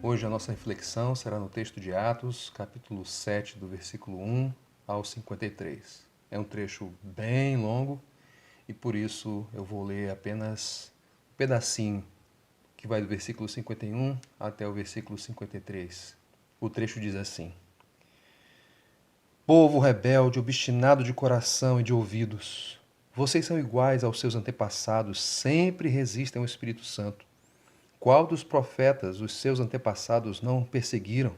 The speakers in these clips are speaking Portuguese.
Hoje a nossa reflexão será no texto de Atos, capítulo 7, do versículo 1 ao 53. É um trecho bem longo e por isso eu vou ler apenas um pedacinho que vai do versículo 51 até o versículo 53. O trecho diz assim: Povo rebelde, obstinado de coração e de ouvidos, vocês são iguais aos seus antepassados, sempre resistem ao Espírito Santo. Qual dos profetas os seus antepassados não perseguiram?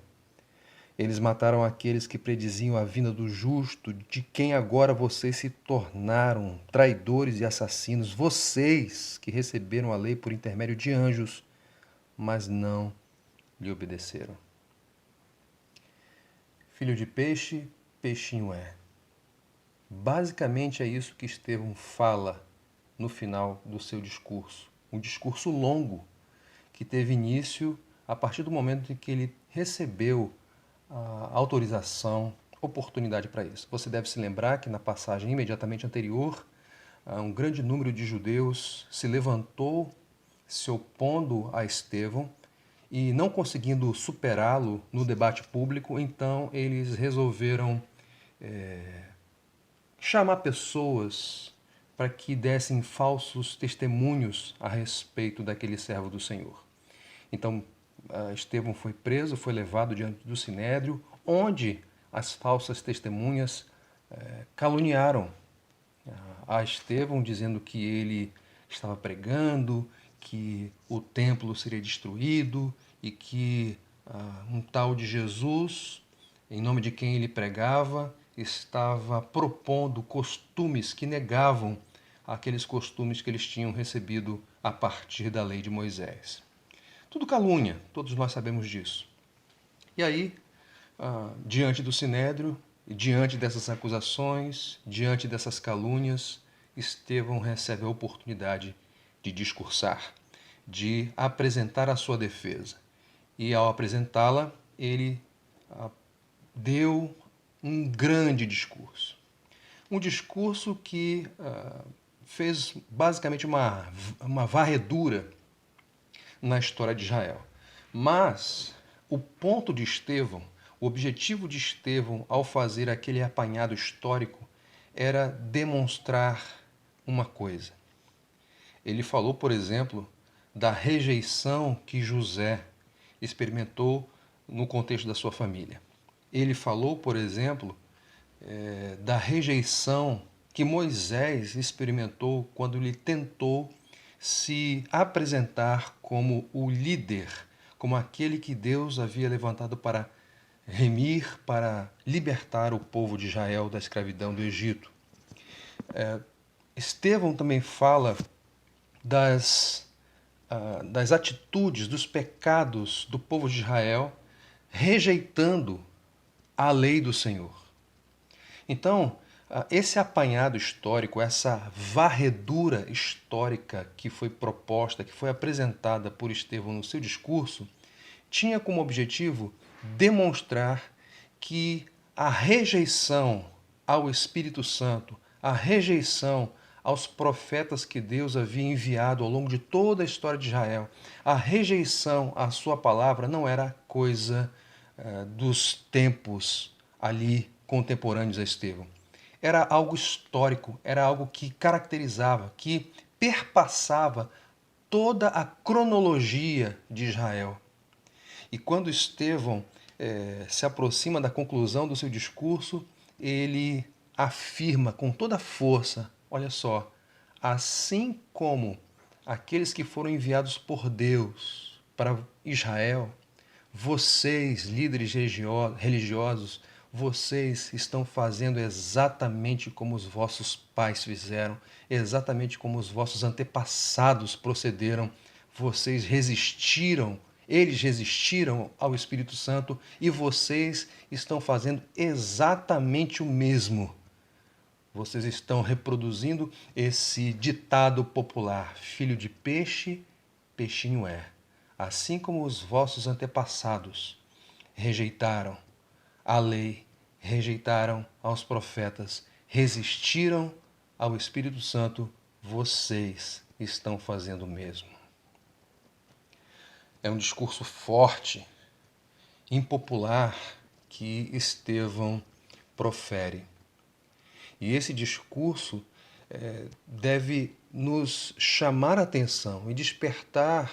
Eles mataram aqueles que prediziam a vinda do justo, de quem agora vocês se tornaram traidores e assassinos, vocês que receberam a lei por intermédio de anjos, mas não lhe obedeceram. Filho de peixe, peixinho é. Basicamente é isso que Estevão fala no final do seu discurso. Um discurso longo que teve início a partir do momento em que ele recebeu a autorização, oportunidade para isso. Você deve se lembrar que na passagem imediatamente anterior, um grande número de judeus se levantou se opondo a Estevão e não conseguindo superá-lo no debate público, então eles resolveram chamar pessoas para que dessem falsos testemunhos a respeito daquele servo do Senhor. Então, Estevão foi preso, foi levado diante do Sinédrio, onde as falsas testemunhas caluniaram a Estevão, dizendo que ele estava pregando, que o templo seria destruído e que um tal de Jesus, em nome de quem ele pregava, estava propondo costumes que negavam aqueles costumes que eles tinham recebido a partir da lei de Moisés. Tudo calúnia, todos nós sabemos disso. E aí, diante do Sinédrio, diante dessas acusações, diante dessas calúnias, Estevão recebe a oportunidade de discursar, de apresentar a sua defesa. E ao apresentá-la, ele deu um grande discurso. Um discurso que fez basicamente uma varredura na história de Israel. Mas o ponto de Estevão, o objetivo de Estevão ao fazer aquele apanhado histórico era demonstrar uma coisa. Ele falou, por exemplo, da rejeição que José experimentou no contexto da sua família. Ele falou, por exemplo, da rejeição que Moisés experimentou quando ele tentou se apresentar como o líder, como aquele que Deus havia levantado para remir, para libertar o povo de Israel da escravidão do Egito. Estevão também fala das atitudes, dos pecados do povo de Israel, rejeitando a lei do Senhor. Então, esse apanhado histórico, essa varredura histórica que foi proposta, que foi apresentada por Estevão no seu discurso, tinha como objetivo demonstrar que a rejeição ao Espírito Santo, a rejeição aos profetas que Deus havia enviado ao longo de toda a história de Israel, a rejeição à sua palavra não era coisa dos tempos ali contemporâneos a Estevão. Era algo histórico, era algo que caracterizava, que perpassava toda a cronologia de Israel. E quando Estevão se aproxima da conclusão do seu discurso, ele afirma com toda a força: olha só, assim como aqueles que foram enviados por Deus para Israel, vocês, líderes religiosos, vocês estão fazendo exatamente como os vossos pais fizeram, exatamente como os vossos antepassados procederam. Vocês resistiram, eles resistiram ao Espírito Santo e vocês estão fazendo exatamente o mesmo. Vocês estão reproduzindo esse ditado popular: filho de peixe, peixinho é. Assim como os vossos antepassados rejeitaram a lei, rejeitaram aos profetas, resistiram ao Espírito Santo, vocês estão fazendo o mesmo. É um discurso forte, impopular, que Estevão profere. E esse discurso deve nos chamar a atenção e despertá-la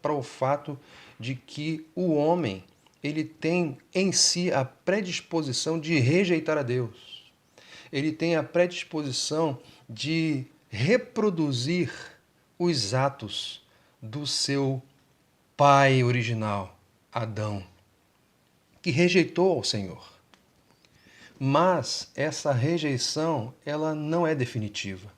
para o fato de que o homem ele tem em si a predisposição de rejeitar a Deus. Ele tem a predisposição de reproduzir os atos do seu pai original, Adão, que rejeitou ao Senhor. Mas essa rejeição, ela não é definitiva.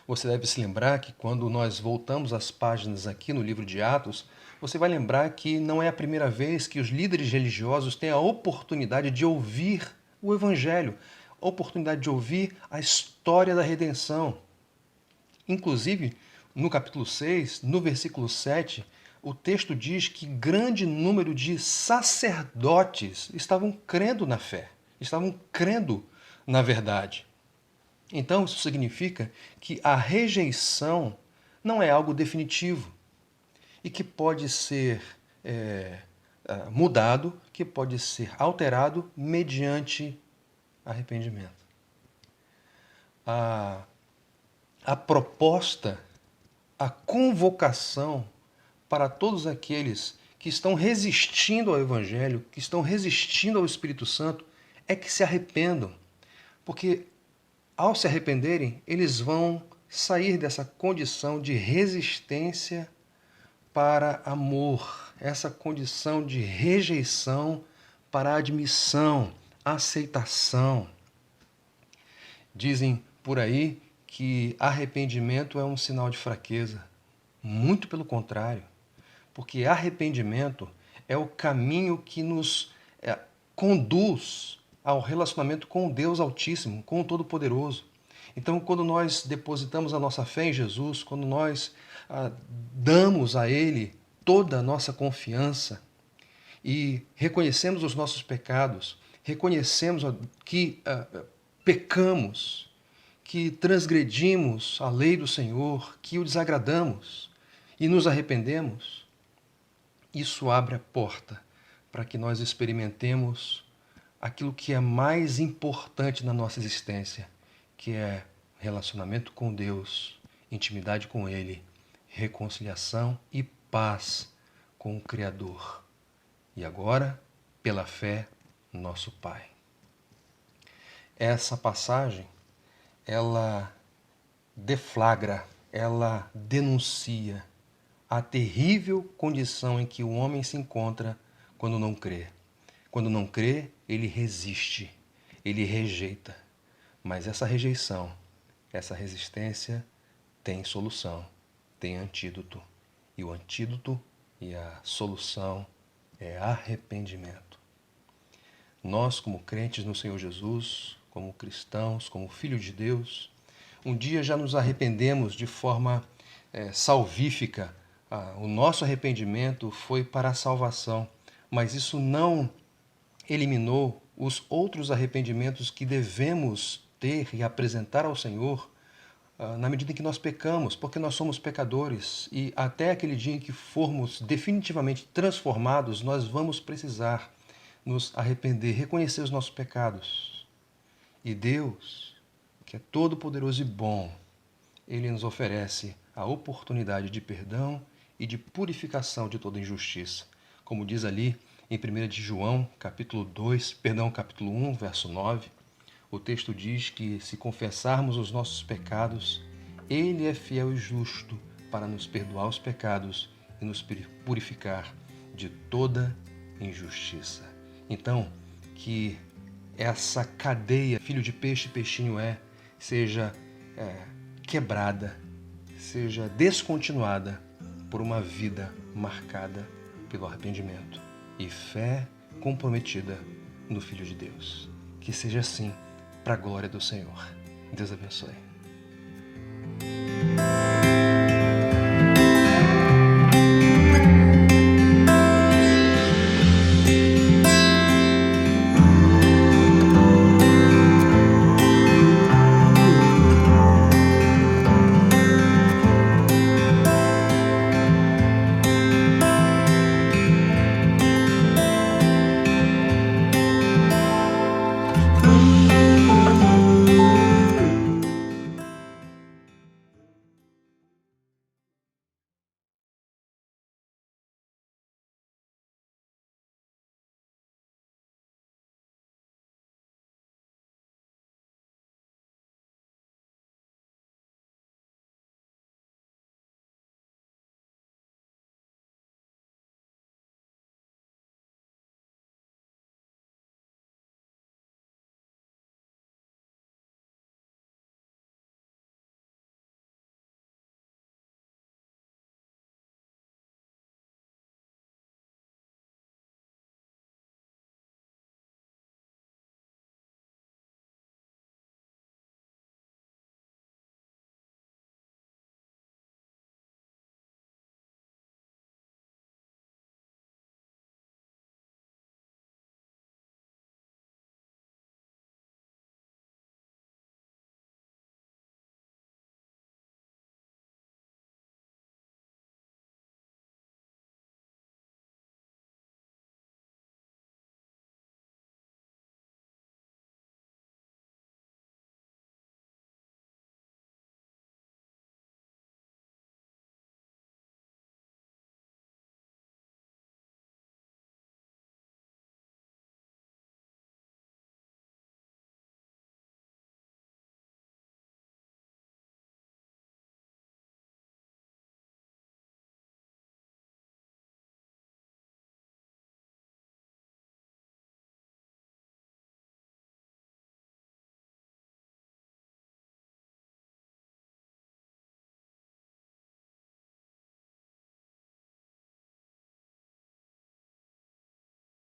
Você deve se lembrar que quando nós voltamos às páginas aqui no livro de Atos, você vai lembrar que não é a primeira vez que os líderes religiosos têm a oportunidade de ouvir o Evangelho, a oportunidade de ouvir a história da redenção. Inclusive, no capítulo 6, no versículo 7, o texto diz que grande número de sacerdotes estavam crendo na fé, estavam crendo na verdade. Então, isso significa que a rejeição não é algo definitivo e que pode ser mudado, que pode ser alterado mediante arrependimento. A proposta, a convocação para todos aqueles que estão resistindo ao Evangelho, que estão resistindo ao Espírito Santo, é que se arrependam. Porque ao se arrependerem, eles vão sair dessa condição de resistência para amor, essa condição de rejeição para admissão, aceitação. Dizem por aí que arrependimento é um sinal de fraqueza. Muito pelo contrário, porque arrependimento é o caminho que nos conduz ao relacionamento com o Deus Altíssimo, com o Todo-Poderoso. Então, quando nós depositamos a nossa fé em Jesus, quando nós damos a Ele toda a nossa confiança e reconhecemos os nossos pecados, reconhecemos que pecamos, que transgredimos a lei do Senhor, que o desagradamos e nos arrependemos, isso abre a porta para que nós experimentemos aquilo que é mais importante na nossa existência, que é relacionamento com Deus, intimidade com Ele, reconciliação e paz com o Criador. E agora, pela fé, nosso Pai. Essa passagem, ela deflagra, ela denuncia a terrível condição em que o homem se encontra quando não crê. Quando não crê, ele resiste, ele rejeita. Mas essa rejeição, essa resistência tem solução, tem antídoto. E o antídoto e a solução é arrependimento. Nós, como crentes no Senhor Jesus, como cristãos, como filhos de Deus, um dia já nos arrependemos de forma salvífica. O nosso arrependimento foi para a salvação, mas isso não eliminou os outros arrependimentos que devemos ter e apresentar ao Senhor na medida em que nós pecamos, porque nós somos pecadores e até aquele dia em que formos definitivamente transformados, nós vamos precisar nos arrepender, reconhecer os nossos pecados. E Deus, que é todo-poderoso e bom, Ele nos oferece a oportunidade de perdão e de purificação de toda injustiça. Como diz ali em 1 de João, capítulo 1, verso 9, o texto diz que se confessarmos os nossos pecados, Ele é fiel e justo para nos perdoar os pecados e nos purificar de toda injustiça. Então, que essa cadeia, filho de peixe, peixinho seja quebrada, seja descontinuada por uma vida marcada pelo arrependimento e fé comprometida no Filho de Deus. Que seja assim, para a glória do Senhor. Deus abençoe.